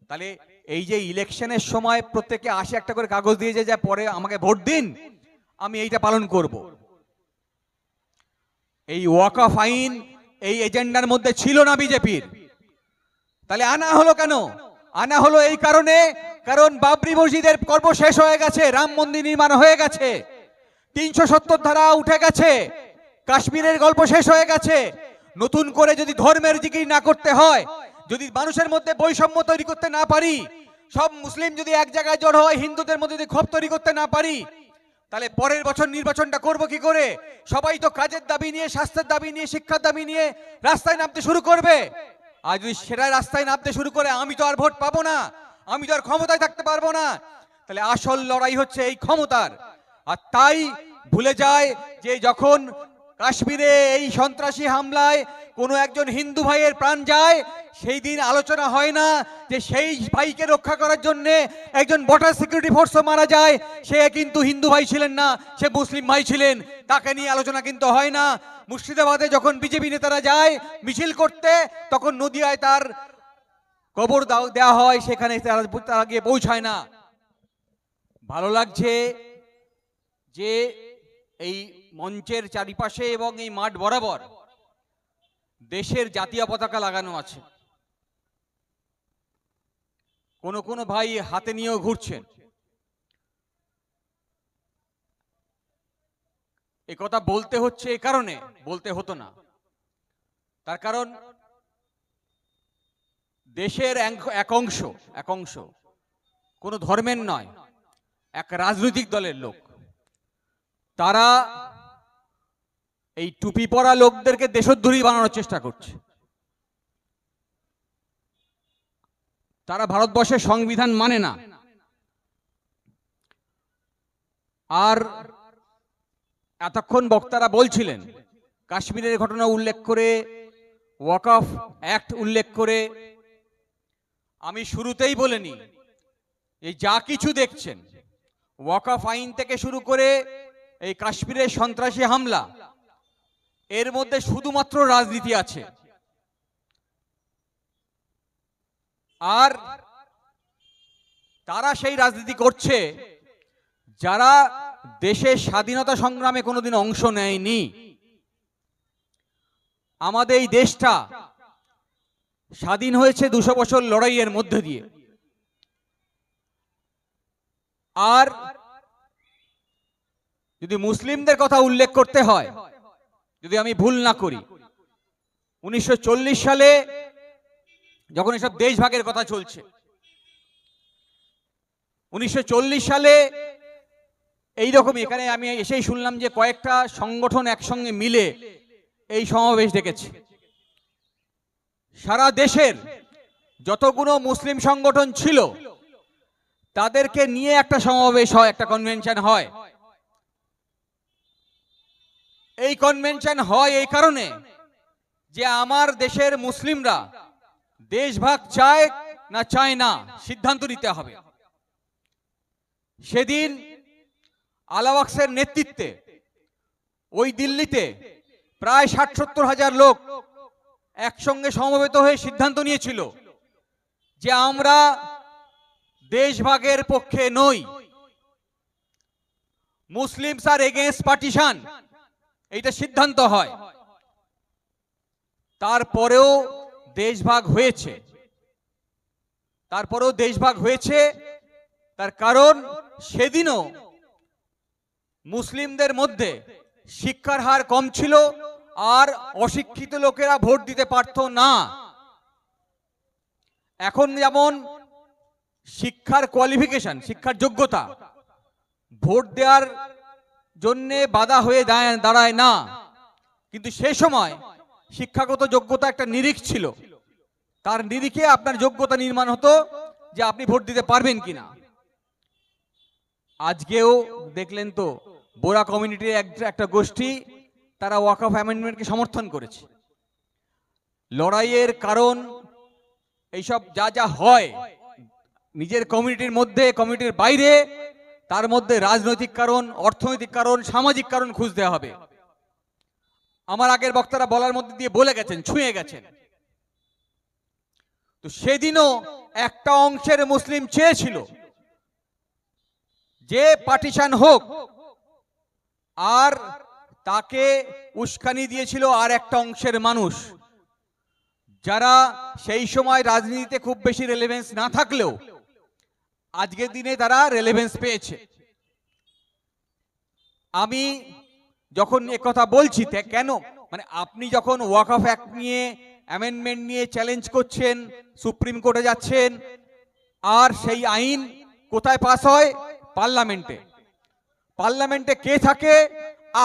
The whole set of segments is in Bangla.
তাহলে এই যে ইলেকশনের সময় প্রত্যেকে আসে একটা করে কাগজ দিয়ে যে পরে আমাকে ভোট দিন, আমি এইটা পালন করব, এই ওয়াকফ আইন এই এজেন্ডার মধ্যে ছিল না বিজেপির। তাহলে আনা হলো কেন? আনা হলো এই কারণে, কারণ বাবরি মসজিদের গল্প শেষ হয়ে গেছে, রাম মন্দির নির্মাণ হয়ে গেছে, 370 ধারা উঠে গেছে, কাশ্মীরের গল্প শেষ হয়ে গেছে। নতুন করে যদি ধর্মের জিকির না করতে হয়, যদি মানুষের মধ্যে বৈষম্য তৈরি করতে না পারি, সব মুসলিম যদি এক জায়গায় জড় হয়, হিন্দুদের মধ্যে যদি ক্ষোভ তৈরি করতে না পারি, তাহলে পরের বছর নির্বাচনটা করব কি করে? সবাই তো কাজের দাবি নিয়ে, স্বাস্থ্যের দাবি নিয়ে, শিক্ষার দাবি নিয়ে রাস্তায় নামতে শুরু করবে। আর যদি সেটা রাস্তায় নামতে শুরু করে, আমি তো আর ভোট পাবো না, আমি তো আর ক্ষমতায় থাকতে পারবো না। তাহলে আসল লড়াই হচ্ছে এই ক্ষমতার। আর তাই ভুলে যায় যে যখন কাশ্মীরে এই সন্ত্রাসী হামলায় কোনো একজন হিন্দু ভাইয়ের প্রাণ যায়, সেই দিন আলোচনা হয় না যে সেই ভাইকে রক্ষা করার জন্য একজন বর্ডার সিকিউরিটি ফোর্সও মারা যায়, সে কিন্তু হিন্দু ভাই ছিলেন না, সে মুসলিম ভাই ছিলেন, তাকে নিয়ে আলোচনা কিন্তু হয় না। মুর্শিদাবাদে যখন বিজেপি নেতারা যায় মিছিল করতে, তখন নদিয়ায় তার কবর দেওয়া হয়, সেখানে তারা গিয়ে পৌঁছায় না। ভালো লাগছে যে এই মঞ্চের চারিপাশে এবং এই মাঠ বরাবর দেশের জাতীয় পতাকা লাগানো আছে। কোন ভাই হাতে নিয়েও ঘুরছেন। এ কথা বলতে হচ্ছে এই কারণে, বলতে হতো না। তার কারণ দেশের এক অংশ কোন ধর্মের নয়, এক রাজনৈতিক দলের লোক, তারা এই টুপি পরা লোকদেরকে দেশদ্রোহী বানানোর চেষ্টা করছে। তারা ভারতবর্ষের সংবিধান মানে না। আর এতক্ষণ বক্তারা বলছিলেন কাশ্মীরের ঘটনা উল্লেখ করে, ওয়াকফ অ্যাক্ট উল্লেখ করে। আমি শুরুতেই বলিনি, এই যা কিছু দেখছেন, ওয়াকফ আইন থেকে শুরু করে এই কাশ্মীরের সন্ত্রাসী হামলা, এর মধ্যে শুধুমাত্র রাজনীতি আছে। আর তারা সেই রাজনীতি করছে যারা দেশের স্বাধীনতা সংগ্রামে কোনোদিন অংশ নেয়নি। আমাদের এই দেশটা স্বাধীন হয়েছে 200 বছর লড়াইয়ের মধ্যে দিয়ে। আর যদি মুসলিমদের কথা উল্লেখ করতে হয়, যদি আমি ভুল না করি, 1940 সালে যখন এসব দেশভাগের কথা চলছে, 1940 সালে এইরকমই এখানে আমি এসেই শুনলাম যে কয়েকটা সংগঠন একসঙ্গে মিলে এই সমাবেশ ডেকেছে। সারা দেশের যতগুলো মুসলিম সংগঠন ছিল তাদেরকে নিয়ে একটা সমাবেশ হয়, একটা কনভেনশন হয়। এই কনভেনশন হয় এই কারণে যে আমার দেশের মুসলিমরা দেশভাগ চায় না চায় না সিদ্ধান্ত নিতে হবে। সেদিন আলাওয়াক্সের নেতৃত্বে ওই দিল্লিতে প্রায় 60-70 হাজার লোক একসঙ্গে সমবেত হয়ে সিদ্ধান্ত নিয়েছিল যে আমরা দেশভাগের পক্ষে নই, মুসলিমস আর এগেইনস্ট পার্টিশন, এইটা সিদ্ধান্ত হয়। তারপরেও দেশভাগ হয়েছে, তার কারণ সেদিনও মুসলিমদের মধ্যে শিক্ষার হার কম ছিল, আর অশিক্ষিত লোকেরা ভোট দিতে পারত না। এখন যেমন শিক্ষার কোয়ালিফিকেশন, শিক্ষার যোগ্যতা ভোট দেওয়ার জন্য বাধা হয়ে দাঁড়ায় না, কিন্তু সে সময় শিক্ষাগত যোগ্যতা একটা নিরিখ ছিল, তার নিরিখে আপনার যোগ্যতা নির্মাণ হতো যে আপনি ভোট দিতে পারবেন কিনা। আজকেও দেখলেন তো বোরা কমিউনিটির একটা গোষ্ঠী, তারা ওয়াকফ অ্যামেন্ডমেন্টকে সমর্থন করেছে। লড়াইয়ের কারণ এইসব যা যা হয় নিজের কমিউনিটির মধ্যে, কমিউনিটির বাইরে, তার মধ্যে রাজনৈতিক কারণ, অর্থনৈতিক কারণ, সামাজিক কারণ খুঁজতে হবে। আমার আগের বক্তারা বলার মধ্যে দিয়ে বলে গেছেন, ছুঁয়ে গেছেন। তো সেদিনও একটা অংশের মুসলিম চেয়েছিল যে পার্টিশন হোক, আর তাকে উস্কানি দিয়েছিল আর একটা অংশের মানুষ, যারা সেই সময় রাজনীতিতে খুব বেশি রেলেভেন্স না থাকলেও আজকের দিনে তারা রেলেভেন্স পেয়েছে। আমি যখন একথা বলছি কেন, মানে আপনি যখন ওয়াকফ অ্যাক্ট নিয়ে অ্যামেন্ডমেন্ট নিয়ে চ্যালেঞ্জ করছেন, সুপ্রিম কোর্টে যাচ্ছেন, আর সেই আইন কোথায় পাস হয়? পার্লামেন্টে। পার্লামেন্টে কে থাকে?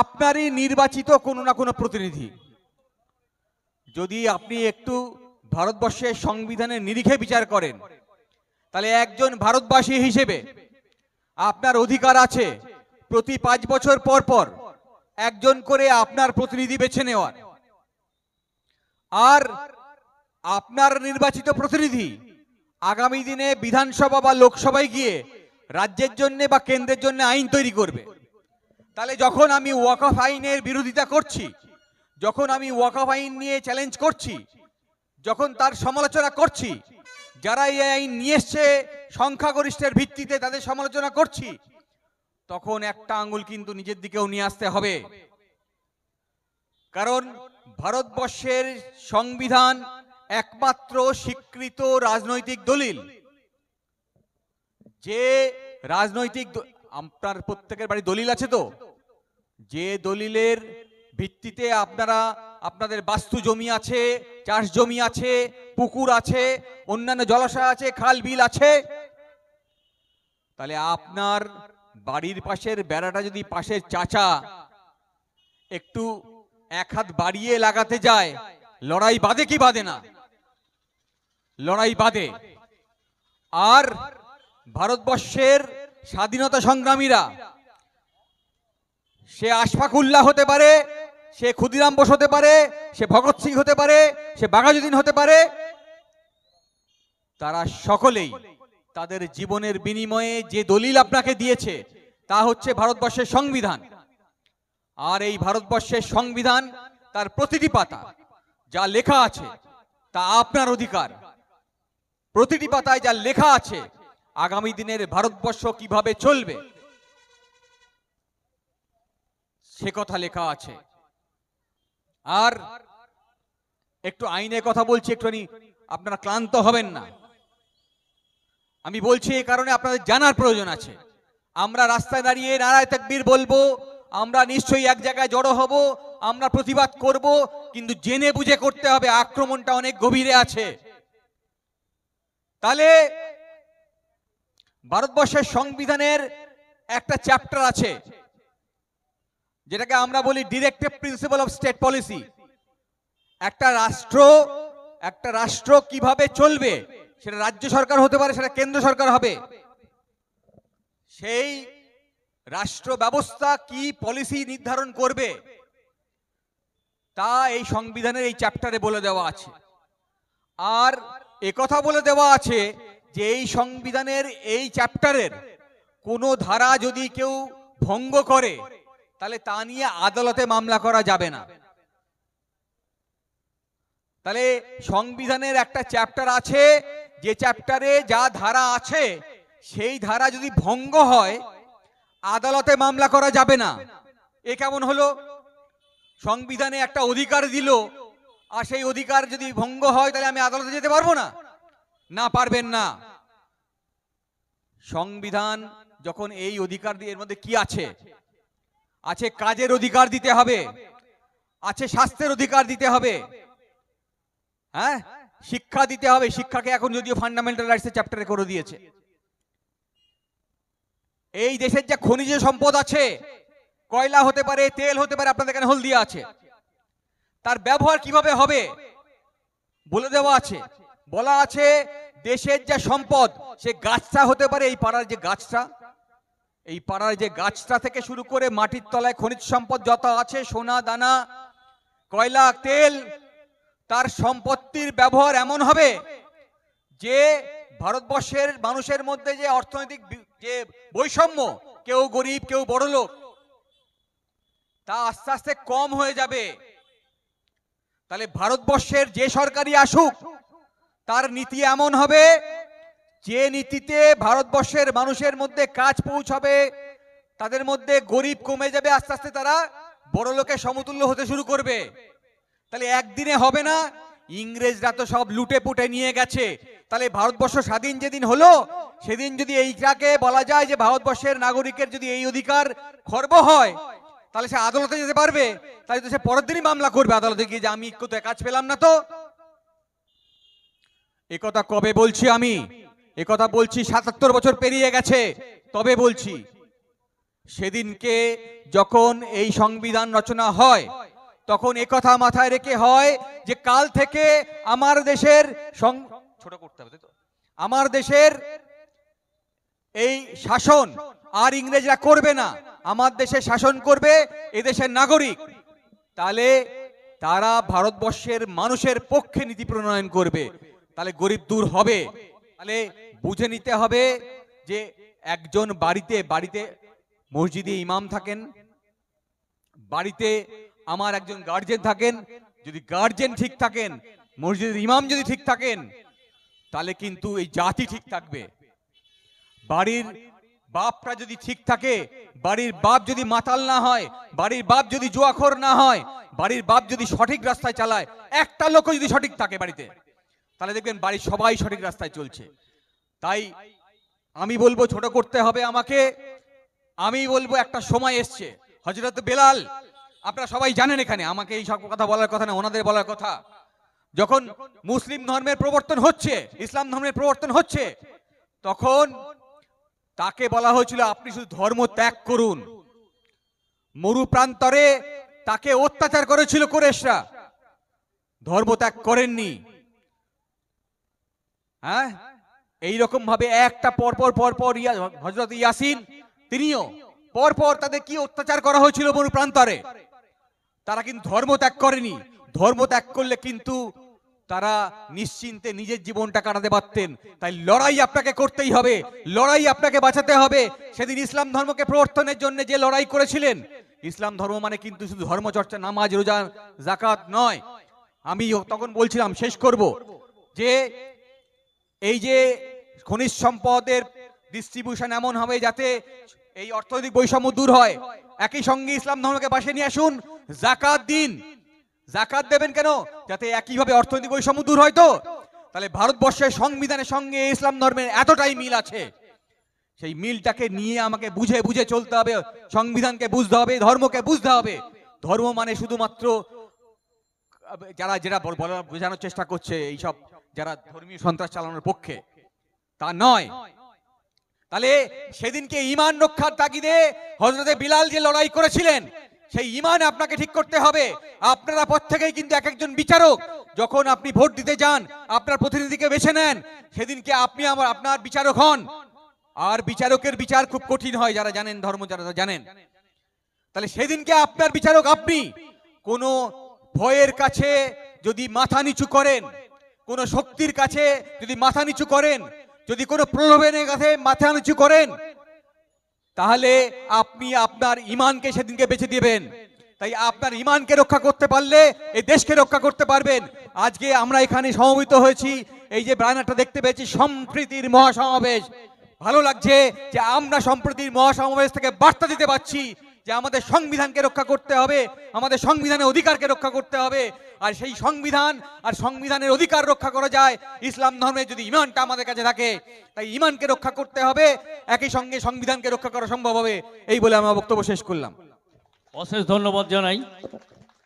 আপনারই নির্বাচিত কোনো না কোনো প্রতিনিধি। যদি আপনি একটু ভারতবর্ষের সংবিধানের নিরিখে বিচার করেন, তাহলে একজন ভারতবাসী হিসেবে আপনার অধিকার আছে প্রতি 5 বছর পর পর একজন করে আপনার প্রতিনিধি বেছে নেওয়ার। আর আপনার নির্বাচিত প্রতিনিধি আগামী দিনে বিধানসভা বা লোকসভায় গিয়ে রাজ্যের জন্য বা কেন্দ্রের জন্য আইন তৈরি করবে। তাহলে যখন আমি ওয়াকফ আইনের বিরোধিতা করছি, যখন আমি ওয়াকফ আইন নিয়ে চ্যালেঞ্জ করছি, যখন তার সমালোচনা করছি, যারা এই আইন নিয়ে এসছে সংখ্যাগরিষ্ঠের ভিত্তিতে তাদের সমালোচনা করছি, তখন একটা আঙ্গুল কিন্তু নিজের দিকেও নিয়ে আসতে হবে। কারণ ভারতবর্ষের সংবিধান একমাত্র স্বীকৃত রাজনৈতিক দলিল। যে রাজনৈতিক, আপনার প্রত্যেকের বাড়ি দলিল আছে তো, যে দলিলের ভিত্তিতে আপনারা আপনাদের বাস্তু জমি আছে, চাষ জমি আছে, পুকুর আছে, অন্যান্য জলাশয় আছে, খাল বিল আছে, তাহলে আপনার বাড়ির পাশের বেড়াটা যদি পাশের চাচা একটু এক হাত বাড়িয়ে লাগাতে যায়, লড়াই বাঁধে কি বাঁধে না? লড়াই বাঁধে। আর ভারতবর্ষের স্বাধীনতা সংগ্রামীরা, সে আশফাকুল্লাহ হতে পারে, সে ক্ষুদিরাম বোস হতে পারে, সে ভগৎ সিং হতে পারে, সে বাঘাযতীন হতে পারে, তারা সকলেই তাদের জীবনের বিনিময়ে যে দলিল আপনাকে দিয়েছে তা হচ্ছে ভারতবর্ষের সংবিধান। আর এই ভারতবর্ষের সংবিধান, তার প্রতিটি পাতা যা লেখা আছে তা আপনার অধিকার। প্রতিটি পাতায় যা লেখা আছে আগামী দিনের ভারতবর্ষ কিভাবে চলবে সে কথা লেখা আছে। আর একটু আইনের কথা বলছি, একটুখানি আপনারা ক্লান্ত হবেন না। আমি বলছি এই কারণে আপনাদের জানার প্রয়োজন আছে। আমরা রাস্তায় দাঁড়িয়ে নারায়ে তাকবীর বলবো, আমরা নিশ্চয়ই এক জায়গায় জড়ো হব, আমরা প্রতিবাদ করব, কিন্তু জেনে বুঝে করতে হবে। আক্রমণটা অনেক গভীরে আছে। তাহলে ভারতবর্ষের সংবিধানের একটা চ্যাপ্টার আছে যেটাকে আমরা বলি directive principal of state policy. একটা রাষ্ট্র কিভাবে চলবে, সেটা রাজ্য সরকার হতে পারে, সেটা কেন্দ্র সরকার হবে, সেই রাষ্ট্র ব্যবস্থা কি পলিসি নির্ধারণ করবে তা এই সংবিধানের এই চ্যাপ্টারে বলে দেওয়া আছে। আর একথা বলে দেওয়া আছে যে এই সংবিধানের এই চ্যাপ্টারের কোনো ধারা যদি কেউ ভঙ্গ করে তাহলে তা নিয়ে আদালতে মামলা করা যাবে না। তাহলে সংবিধানের একটা চ্যাপ্টার আছে, যে চ্যাপ্টারে যা ধারা আছে সেই ধারা যদি ভঙ্গ হয় আদালতে মামলা করা যাবে না। এ কেমন হলো? সংবিধানে একটা অধিকার দিল, আর সেই অধিকার যদি ভঙ্গ হয় তাহলে আমি আদালতে যেতে পারবো না? না, পারবেন না। সংবিধান যখন এই অধিকার দিয়ে, এর মধ্যে কি আছে? আছে কাজের অধিকার দিতে হবে, আছে স্বাস্থ্যের অধিকার দিতে হবে, হ্যাঁ, শিক্ষা দিতে হবে। শিক্ষাকে এখন যদিও ফান্ডামেন্টাল রাইটসের চ্যাপ্টারে করে দিয়েছে। এই দেশের যে খনিজ সম্পদ আছে, কয়লা হতে পারে, তেল হতে পারে, আপনাদের এখানে হলদিয়া আছে, তার ব্যবহার কিভাবে হবে বলে দেওয়া আছে। বলা আছে দেশের যে সম্পদ, সে গাছটা হতে পারে, এই পাড়ার যে গাছটা, এই পাড়ার যে গাছটা থেকে শুরু করে মাটির তলায় খনিজ সম্পদ যত আছে, সোনা দানা, কয়লা, তেল, তার সম্পত্তির ব্যবহার এমন হবে যে ভারতবর্ষের মানুষের মধ্যে যে অর্থনৈতিক যে বৈষম্য, কেউ গরিব কেউ বড়লোক, তা আস্তে আস্তে কম হয়ে যাবে। তাহলে ভারতবর্ষের যে সরকারই আসুক তার নীতি এমন হবে যে নীতিতে ভারতবর্ষের মানুষের মধ্যে কাজ পৌঁছাবে, তাদের মধ্যে গরিব কমে যাবে, আস্তে আস্তে তারা বড় লোকের সমতুল্য হতে শুরু করবে। তাহলে একদিনে হবে না। ইংরেজরা তো সব লুটে পুটে নিয়ে গেছে। তাহলে ভারতবর্ষ স্বাধীন যেদিন হলো সেদিন যদি এইটাকে বলা যায় যে ভারতবর্ষের নাগরিকের যদি এই অধিকার খর্ব হয়, তাহলে সে আদালতে যেতে পারবে। তাহলে তো সে পরের দিনই মামলা করবে আদালতে গিয়ে যে আমি কোথায় কাজ পেলাম না। তো একথা কবে বলছি আমি? একথা বলছি ৭৭ বছর পেরিয়ে গেছে, তবে বলছি। সেদিনকে যখন এই সংবিধান রচনা হয় তখন একথা মাথায় রেখে হয় যে কাল থেকে আমার দেশের ছোট করতে হবে তো, আমার দেশের এই শাসন আর ইংরেজরা করবে না, আমার দেশে শাসন করবে এদেশের নাগরিক। তাহলে তারা ভারতবর্ষের মানুষের পক্ষে নীতি প্রণয়ন করবে, তাহলে গরিব দূর হবে। তাহলে বুঝে নিতে হবে যে একজন বাড়িতে মসজিদে ইমাম থাকেন, বাড়িতে আমার একজন গার্জেন থাকেন। যদি গার্জেন ঠিক থাকেন, মসজিদের ইমাম যদি ঠিক থাকেন, তাহলে কিন্তু এই জাতি ঠিক থাকবে। বাড়ির বাপরা যদি ঠিক থাকে, বাড়ির বাপ যদি মাতাল না হয়, বাড়ির বাপ যদি জুয়াখোর না হয়, বাড়ির বাপ যদি সঠিক রাস্তায় চালায়, একটা লোক যদি সঠিক থাকে বাড়িতে, তাহলে দেখবেন বাড়ির সবাই সঠিক রাস্তায় চলছে। তাই আমি বলবো ছোট করতে হবে আমাকে। আমি বলবো একটা সময় এসছে, হযরত বেলাল, আপনারা সবাই জানেন, এখানে আমাকে এই সব কথা বলার কথা না, ওনাদের বলার কথা। যখন মুসলিম ধর্মের প্রবর্তন হচ্ছে, ইসলাম ধর্মের প্রবর্তন হচ্ছে, তখন তাকে বলা হয়েছিল আপনি শুধু ধর্ম ত্যাগ করুন। মরু প্রান্তরে তাকে অত্যাচার করেছিল কুরাইশরা, ধর্ম ত্যাগ করেননি। হ্যাঁ, এইরকম ভাবে একটা পরপর হযরত ইয়াসিন, তিনিও পরপর তাদের কি অত্যাচার করা হয়েছিল মরু প্রান্তরে, তারা কিন্তু ধর্ম ত্যাগ করেনি। ধর্ম ত্যাগ করলে কিন্তু তারা নিশ্চিন্তে নিজের জীবনটা কাটাতে পারতেন। তাই লড়াই আপনাকে করতেই হবে, লড়াই আপনাকে বাঁচাতে হবে। সেদিন ইসলাম ধর্মকে প্রবর্তনের জন্য যে লড়াই করেছিলেন, ইসলাম ধর্ম মানে কিন্তু শুধু ধর্মচর্চা, নামাজ, রোজা, যাকাত নয়। আমি তখন বলছিলাম, শেষ করব, যে এই যে খনিজ সম্পদের ডিস্ট্রিবিউশন এমন হবে যাতে এই অর্থনৈতিক বৈষম্য দূর হয়। একই সঙ্গে ইসলাম ধর্মকে পাশে নিয়ে আসুন, যাকাত দিন। যাকাত দেবেন কেন? যাতে একইভাবে অর্থনৈতিক বৈষম্য দূর হয়। তো তাহলে ভারতবর্ষের সংবিধানের সঙ্গে ইসলাম ধর্মের এতটাই মিল আছে, সেই মিলটাকে নিয়ে আমাকে বুঝে বুঝে চলতে হবে। সংবিধানকে বুঝতে হবে, ধর্মকে বুঝতে হবে। ধর্ম মানে শুধুমাত্র যেটা বোঝানোর চেষ্টা করছে এইসব যারা ধর্মীয় সন্ত্রাস চালানোর পক্ষে, তা নয়। তাহলে সেদিনকে ঈমান রক্ষার তাগিদে হযরতে বিলাল যে লড়াই করেছিলেন, সেই ঈমান আপনাকে ঠিক করতে হবে। আপনারা প্রত্যেকেই কিন্তু এক একজন বিচারক। যখন আপনি ভোট দিতে যান, আপনার প্রতিনিধিকে বেছে নেন, সেদিনকে আপনি আপনার বিচারক হন। আর বিচারকের বিচার খুব কঠিন হয়, যারা জানেন ধর্ম, যারা জানেন। তাহলে সেদিনকে আপনার বিচারক আপনি। কোনো ভয়ের কাছে যদি মাথা নিচু করেন, কোন শক্তির কাছে যদি মাথা নিচু করেন, যদি কোনো প্রলোভনের কাছে মাথা নিচু করেন, তাহলে আপনি আপনার ঈমানকে সেদিনকে বেঁচে দিবেন। তাই আপনার ঈমানকে রক্ষা করতে পারলে এই দেশকে রক্ষা করতে পারবেন। আজকে আমরা এখানে সমবেত হয়েছি, এই যে ব্যানারটা দেখতে পেয়েছি, সম্প্রীতির মহাসমাবেশ। ভালো লাগছে যে আমরা সম্প্রীতির মহাসমাবেশ থেকে বার্তা দিতে পারছি যে আমাদের সংবিধানকে রক্ষা করতে হবে, আমাদের সংবিধানের অধিকারকে রক্ষা করতে হবে। আর সেই সংবিধান আর সংবিধানের অধিকার রক্ষা করা যায় ইসলাম ধর্মে যদি ঈমানটা আমাদের কাছে থাকে। তাই ঈমানকে রক্ষা করতে হবে, একই সঙ্গে সংবিধানকে রক্ষা করা সম্ভব হবে। এই বলে আমার বক্তব্য শেষ করলাম। অশেষ ধন্যবাদ জানাই।